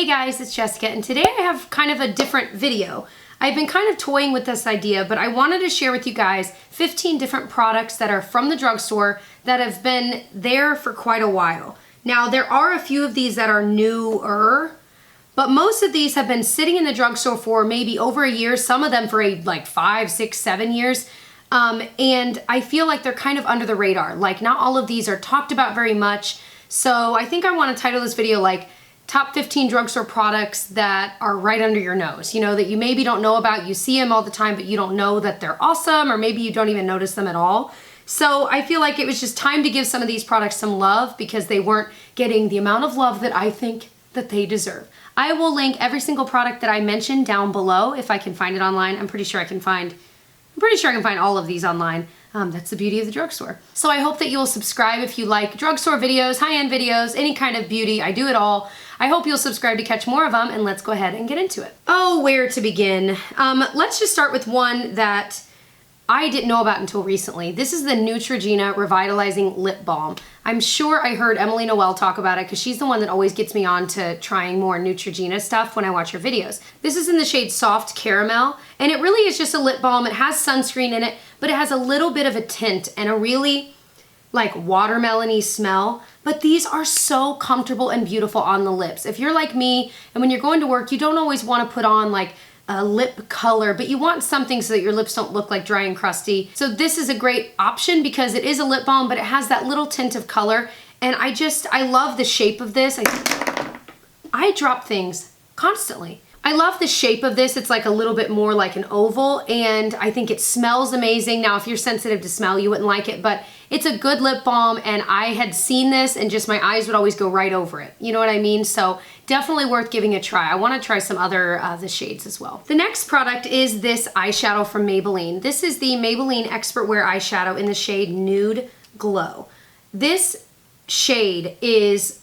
Hey guys, it's Jessica, and today I have kind of a different video. I've been kind of toying with this idea, but I wanted to share with you guys 15 different products that are from the drugstore that have been there for quite a while. Now, there are a few of these that are newer, but most of these have been sitting in the drugstore for maybe over a year, some of them for like 5, 6, 7 years. And I feel like they're kind of under the radar. Like, not all of these are talked about very much. So I think I want to title this video like top 15 drugstore products that are right under your nose, you know, that you maybe don't know about. You see them all the time, but you don't know that they're awesome, or maybe you don't even notice them at all. So I feel like it was just time to give some of these products some love because they weren't getting the amount of love that I think that they deserve. I will link every single product that I mentioned down below if I can find it online. I'm pretty sure I can find all of these online. That's the beauty of the drugstore. So I hope that you will subscribe if you like drugstore videos, high-end videos, any kind of beauty. I do it all. I hope you'll subscribe to catch more of them, and let's go ahead and get into it. Oh, where to begin? Let's just start with one that I didn't know about until recently. This is the Neutrogena Revitalizing Lip Balm. I'm sure I heard Emily Noel talk about it because she's the one that always gets me on to trying more Neutrogena stuff when I watch her videos. This is in the shade Soft Caramel, and it really is just a lip balm. It has sunscreen in it, but it has a little bit of a tint and a really like watermelon-y smell. But these are so comfortable and beautiful on the lips. If you're like me, and when you're going to work, you don't always want to put on like a lip color, but you want something so that your lips don't look like dry and crusty. So this is a great option because it is a lip balm, but it has that little tint of color. And I love the shape of this. I drop things constantly. I love the shape of this. It's like a little bit more like an oval, and I think it smells amazing. Now, if you're sensitive to smell, you wouldn't like it, but it's a good lip balm, and I had seen this and just my eyes would always go right over it. You know what I mean? So definitely worth giving a try. I want to try some other the shades as well. The next product is this eyeshadow from Maybelline. This is the Maybelline Expert Wear eyeshadow in the shade Nude Glow. This shade is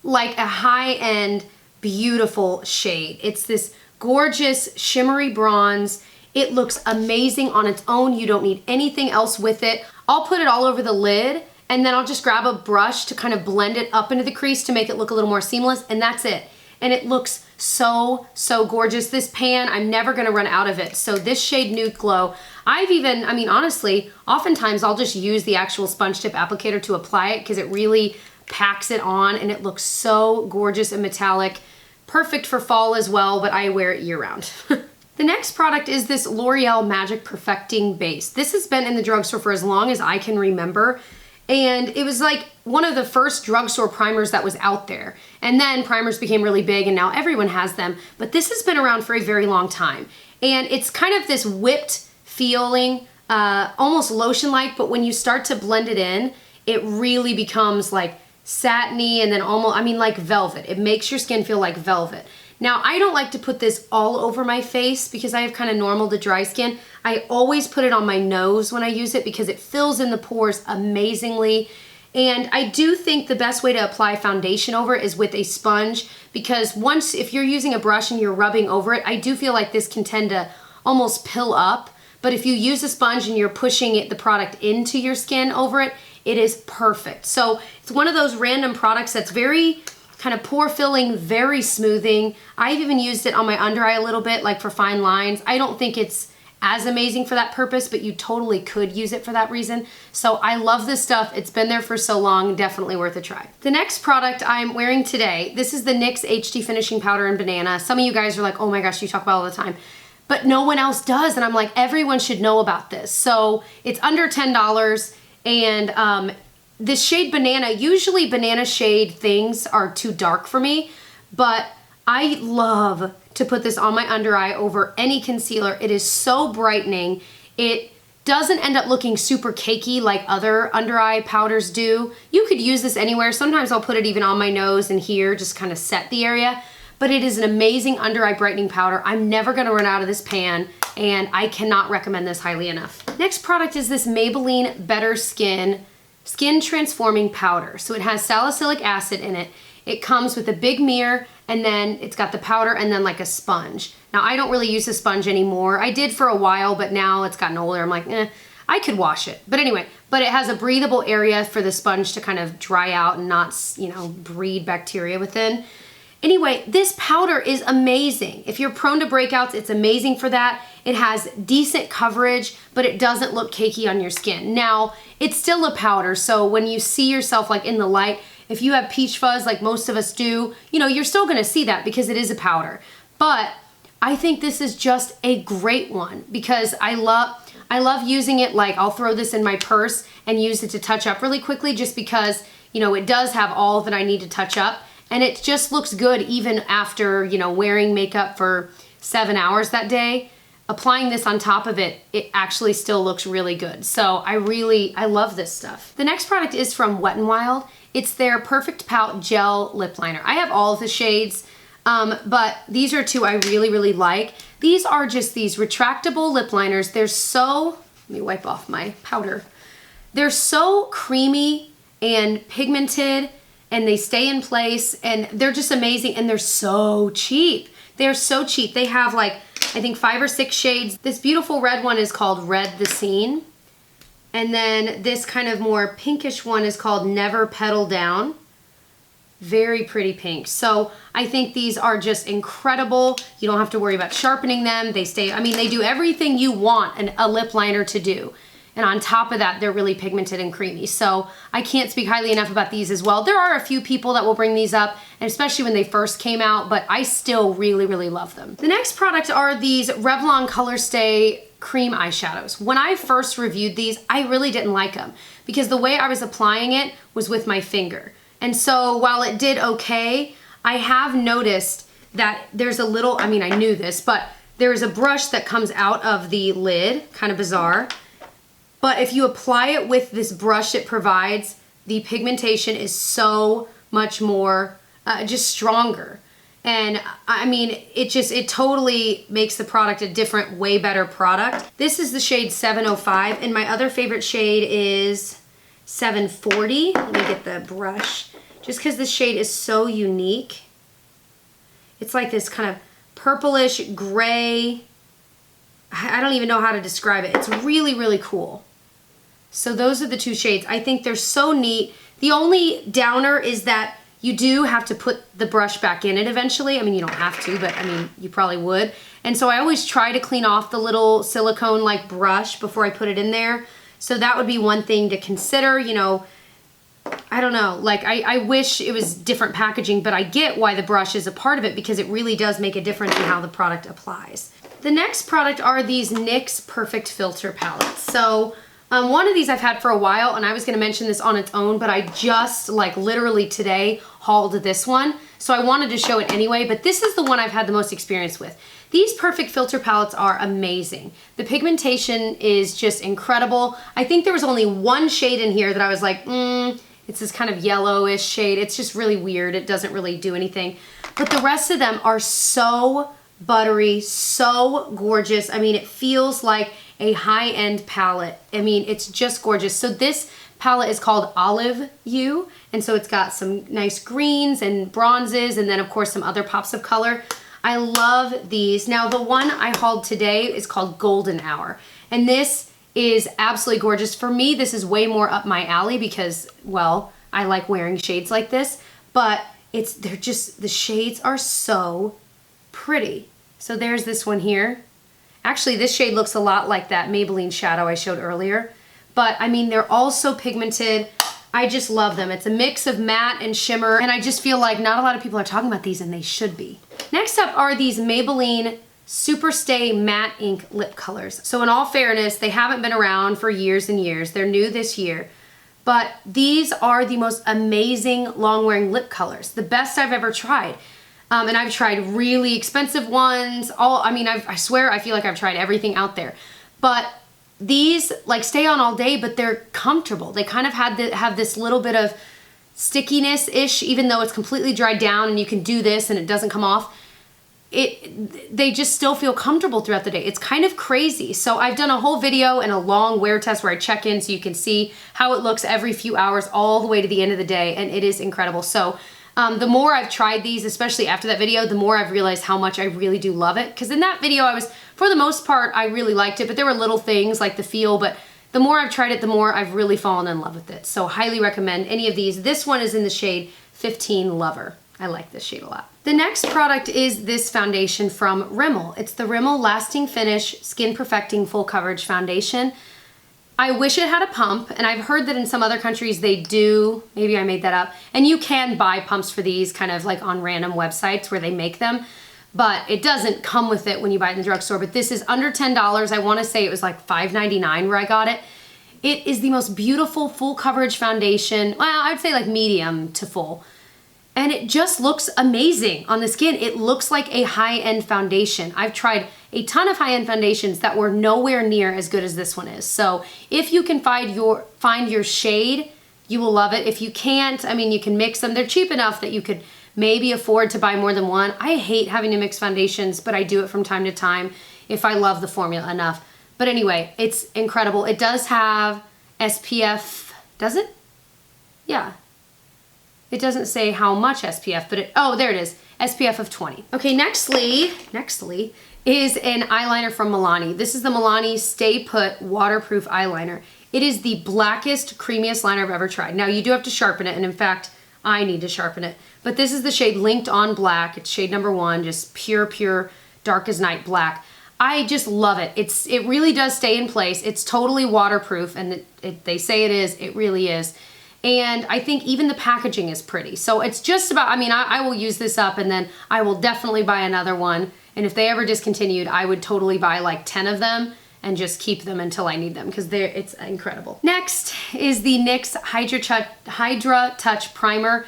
like a high-end, beautiful shade. It's this gorgeous shimmery bronze. It looks amazing on its own. You don't need anything else with it. I'll put it all over the lid, and then I'll just grab a brush to kind of blend it up into the crease to make it look a little more seamless, and that's it. And it looks so, so gorgeous. This pan, I'm never gonna run out of it. So this shade Nude Glow, honestly, oftentimes I'll just use the actual sponge tip applicator to apply it because it really packs it on, and it looks so gorgeous and metallic. Perfect for fall as well, but I wear it year-round. The next product is this L'Oreal Magic Perfecting Base. This has been in the drugstore for as long as I can remember, and it was like one of the first drugstore primers that was out there. And then primers became really big, and now everyone has them, but this has been around for a very long time. And it's kind of this whipped feeling, almost lotion-like, but when you start to blend it in, it really becomes like satiny and then almost, like velvet. It makes your skin feel like velvet. Now, I don't like to put this all over my face because I have kind of normal to dry skin. I always put it on my nose when I use it because it fills in the pores amazingly. And I do think the best way to apply foundation over it is with a sponge, because if you're using a brush and you're rubbing over it, I do feel like this can tend to almost pill up. But if you use a sponge and you're pushing the product into your skin over it, it is perfect. So it's one of those random products that's very kind of pore filling, very smoothing. I've even used it on my under eye a little bit, like for fine lines. I don't think it's as amazing for that purpose, but you totally could use it for that reason. So I love this stuff. It's been there for so long, definitely worth a try. The next product I'm wearing today, this is the NYX HD Finishing Powder in Banana. Some of you guys are like, oh my gosh, you talk about it all the time. But no one else does, and I'm like, everyone should know about this. So it's under $10, and this shade Banana, usually banana shade things are too dark for me, but I love to put this on my under eye over any concealer. It is so brightening. It doesn't end up looking super cakey like other under eye powders do. You could use this anywhere. Sometimes I'll put it even on my nose and here, just kind of set the area. But it is an amazing under eye brightening powder. I'm never gonna run out of this pan, and I cannot recommend this highly enough. Next product is this Maybelline Better Skin Transforming Powder. So it has salicylic acid in it. It comes with a big mirror, and then it's got the powder and then like a sponge. Now, I don't really use a sponge anymore. I did for a while, but now it's gotten older. I'm like, I could wash it. But anyway, but it has a breathable area for the sponge to kind of dry out and not, breed bacteria within. Anyway, this powder is amazing. If you're prone to breakouts, it's amazing for that. It has decent coverage, but it doesn't look cakey on your skin. Now, it's still a powder, so when you see yourself like in the light, if you have peach fuzz like most of us do, you know, you're still gonna see that because it is a powder. But I think this is just a great one because I love using it. Like, I'll throw this in my purse and use it to touch up really quickly just because, you know, it does have all that I need to touch up. And it just looks good even after, you know, wearing makeup for 7 hours that day. Applying this on top of it, it actually still looks really good. So I love this stuff. The next product is from Wet n Wild. It's their Perfect Pout Gel Lip Liner. I have all of the shades, but these are two I really like. These are just these retractable lip liners. They're so, let me wipe off my powder. They're so creamy and pigmented, and they stay in place, and they're just amazing, and they're so cheap. They're so cheap. They have like, I think 5 or 6 shades. This beautiful red one is called Red the Scene. And then this kind of more pinkish one is called Never Petal Down. Very pretty pink. So I think these are just incredible. You don't have to worry about sharpening them. They stay, I mean, they do everything you want a lip liner to do. And on top of that, they're really pigmented and creamy. So I can't speak highly enough about these as well. There are a few people that will bring these up, and especially when they first came out, but I still really love them. The next product are these Revlon Color Stay cream eyeshadows. When I first reviewed these, I really didn't like them because the way I was applying it was with my finger. And so while it did okay, I have noticed that there's a little, I mean, I knew this, but there's a brush that comes out of the lid, kind of bizarre. But if you apply it with this brush it provides, the pigmentation is so much more, just stronger. And I mean, it totally makes the product a different, way better product. This is the shade 705, and my other favorite shade is 740. Let me get the brush, just because this shade is so unique. It's like this kind of purplish gray. I don't even know how to describe it. It's really cool. So those are the 2 shades. I think they're so neat. The only downer is that you do have to put the brush back in it eventually. I mean, you don't have to, but I mean, you probably would. And so I always try to clean off the little silicone-like brush before I put it in there. So that would be one thing to consider, you know. I don't know, like I wish it was different packaging, but I get why the brush is a part of it because it really does make a difference in how the product applies. The next product are these NYX Perfect Filter palettes. So one of these I've had for a while, and I was gonna mention this on its own, but I just like literally today hauled this one. So I wanted to show it anyway, but this is the one I've had the most experience with. These Perfect Filter palettes are amazing. The pigmentation is just incredible. I think there was only one shade in here that I was like, it's this kind of yellowish shade. It's just really weird. It doesn't really do anything. But the rest of them are so buttery, so gorgeous. I mean, it feels like a high-end palette. I mean, it's just gorgeous. So this palette is called Olive You, and so it's got some nice greens and bronzes, and then of course some other pops of color. I love these. Now the one I hauled today is called Golden Hour, and this is absolutely gorgeous. For me, this is way more up my alley because, well, I like wearing shades like this, but they're just, the shades are so pretty. So there's this one here. Actually, this shade looks a lot like that Maybelline shadow I showed earlier. But I mean, they're all so pigmented. I just love them. It's a mix of matte and shimmer, and I just feel like not a lot of people are talking about these, and they should be. Next up are these Maybelline Superstay Matte Ink Lip Colors. So in all fairness, they haven't been around for years and years. They're new this year. But these are the most amazing long-wearing lip colors. The best I've ever tried. And I've tried really expensive ones. I swear I feel like I've tried everything out there. But these like stay on all day, but they're comfortable. They kind of have this little bit of stickiness-ish, even though it's completely dried down and you can do this and it doesn't come off. They just still feel comfortable throughout the day. It's kind of crazy. So I've done a whole video and a long wear test where I check in so you can see how it looks every few hours all the way to the end of the day, and it is incredible. So the more I've tried these, especially after that video, the more I've realized how much I really do love it. Because in that video, for the most part, I really liked it, but there were little things like the feel, but the more I've tried it, the more I've really fallen in love with it. So highly recommend any of these. This one is in the shade 15 Lover. I like this shade a lot. The next product is this foundation from Rimmel. It's the Rimmel Lasting Finish Skin Perfecting Full Coverage Foundation. I wish it had a pump, and I've heard that in some other countries they do. Maybe I made that up. And you can buy pumps for these kind of like on random websites where they make them, but it doesn't come with it when you buy it in the drugstore. But this is under $10. I want to say it was like $5.99 where I got it. It is the most beautiful full coverage foundation. Well, I'd say like medium to full. And it just looks amazing on the skin. It looks like a high-end foundation. I've tried a ton of high-end foundations that were nowhere near as good as this one is. So if you can find your shade, you will love it. If you can't, I mean, you can mix them. They're cheap enough that you could maybe afford to buy more than one. I hate having to mix foundations, but I do it from time to time if I love the formula enough. But anyway, it's incredible. It does have SPF, does it? Yeah. It doesn't say how much SPF, but oh, there it is, SPF of 20. Okay, nextly is an eyeliner from Milani. This is the Milani Stay Put Waterproof Eyeliner. It is the blackest, creamiest liner I've ever tried. Now, you do have to sharpen it, and in fact, I need to sharpen it. But this is the shade Linked On Black. It's shade number 1, just pure, dark as night black. I just love it. It really does stay in place. It's totally waterproof, and they say it is. It really is. And I think even the packaging is pretty. So it's just about, I mean, I will use this up and then I will definitely buy another one. And if they ever discontinued, I would totally buy like 10 of them and just keep them until I need them because it's incredible. Next is the NYX Hydra Touch Primer.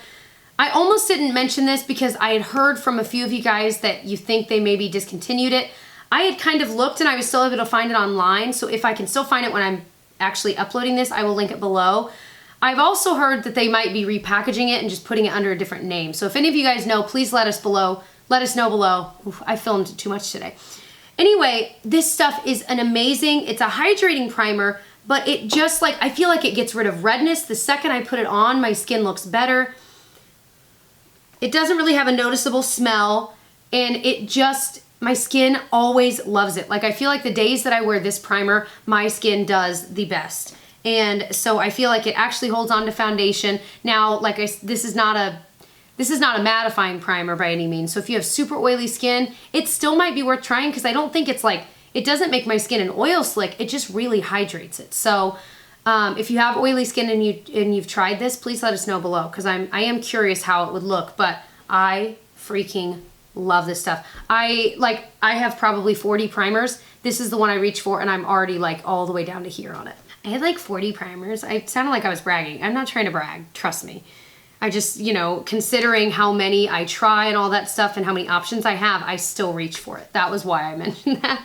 I almost didn't mention this because I had heard from a few of you guys that you think they maybe discontinued it. I had kind of looked and I was still able to find it online. So if I can still find it when I'm actually uploading this, I will link it below. I've also heard that they might be repackaging it and just putting it under a different name. So if any of you guys know, please let us know below. Oof, I filmed too much today. Anyway, this stuff is it's a hydrating primer, but it just I feel like it gets rid of redness. The second I put it on, my skin looks better. It doesn't really have a noticeable smell, and my skin always loves it. Like I feel like the days that I wear this primer, my skin does the best. And so I feel like it actually holds on to foundation. Now, this is not a mattifying primer by any means. So if you have super oily skin, it still might be worth trying because I don't think it doesn't make my skin an oil slick. It just really hydrates it. So if you have oily skin and you've tried this, please let us know below because I am curious how it would look. But I freaking love this stuff. I have probably 40 primers. This is the one I reach for, and I'm already all the way down to here on it. I had 40 primers. I sounded like I was bragging. I'm not trying to brag, trust me. I just, considering how many I try and all that stuff and how many options I have, I still reach for it. That was why I mentioned that.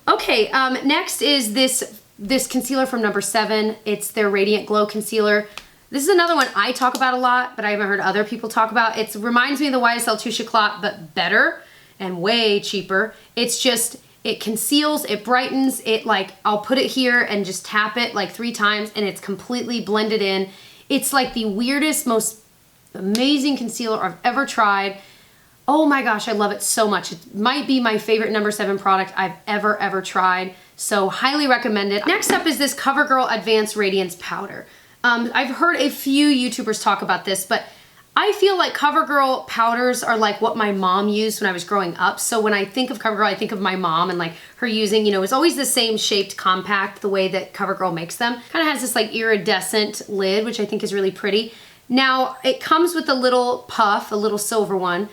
Okay, next is this concealer from number 7. It's their Radiant Glow Concealer. This is another one I talk about a lot, but I haven't heard other people talk about. It reminds me of the YSL Touche Éclat, but better and way cheaper. It's just, it conceals, it brightens, I'll put it here and just tap it 3 times and it's completely blended in. It's the weirdest, most amazing concealer I've ever tried. Oh my gosh, I love it so much. It might be my favorite number 7 product I've ever tried. So highly recommend it. Next up is this CoverGirl Advanced Radiance Powder. I've heard a few YouTubers talk about this, but I feel like CoverGirl powders are what my mom used when I was growing up. So when I think of CoverGirl, I think of my mom and her using, it's always the same shaped compact, the way that CoverGirl makes them. Kind of has this iridescent lid, which I think is really pretty. Now, it comes with a little puff, a little silver one.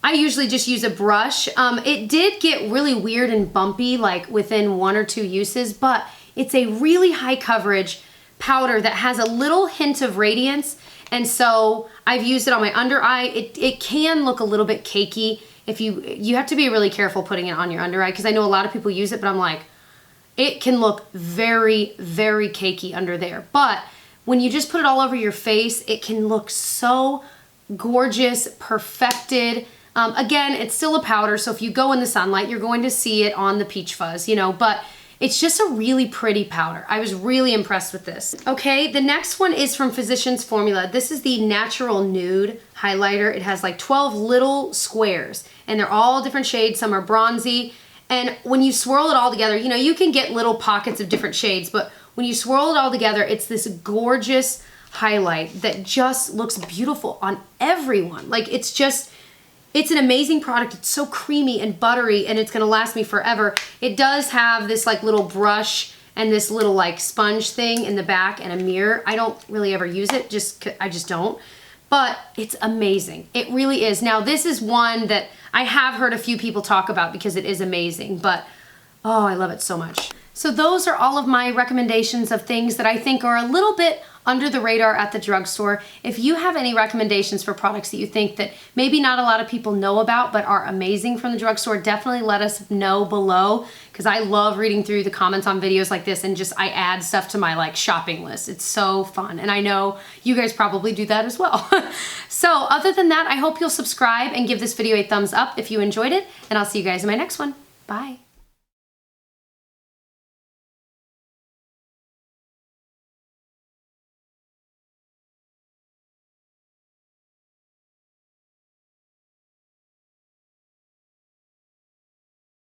I usually just use a brush. It did get really weird and bumpy within 1 or 2 uses, but it's a really high coverage powder that has a little hint of radiance. And so I've used it on my under eye. It can look a little bit cakey. If you have to be really careful putting it on your under eye because I know a lot of people use it, but I'm it can look very, very cakey under there. But when you just put it all over your face, it can look so gorgeous, perfected. Again, it's still a powder, so if you go in the sunlight, you're going to see it on the peach fuzz, but it's just a really pretty powder. I was really impressed with this. Okay, the next one is from Physicians Formula. This is the Natural Nude highlighter. It has 12 little squares, and they're all different shades. Some are bronzy, and when you swirl it all together, you can get little pockets of different shades, but when you swirl it all together, it's this gorgeous highlight that just looks beautiful on everyone. Like it's an amazing product. It's so creamy and buttery and it's gonna last me forever. It does have this like little brush and this little like sponge thing in the back and a mirror. I don't really ever use it, I just don't. But it's amazing. It really is. Now this is one that I have heard a few people talk about because it is amazing, but oh, I love it so much. So those are all of my recommendations of things that I think are a little bit under the radar at the drugstore. If you have any recommendations for products that you think that maybe not a lot of people know about but are amazing from the drugstore, definitely let us know below, because I love reading through the comments on videos like this and just I add stuff to my like shopping list. It's so fun, and I know you guys probably do that as well. So other than that, I hope you'll subscribe and give this video a thumbs up if you enjoyed it, and I'll see you guys in my next one. Bye.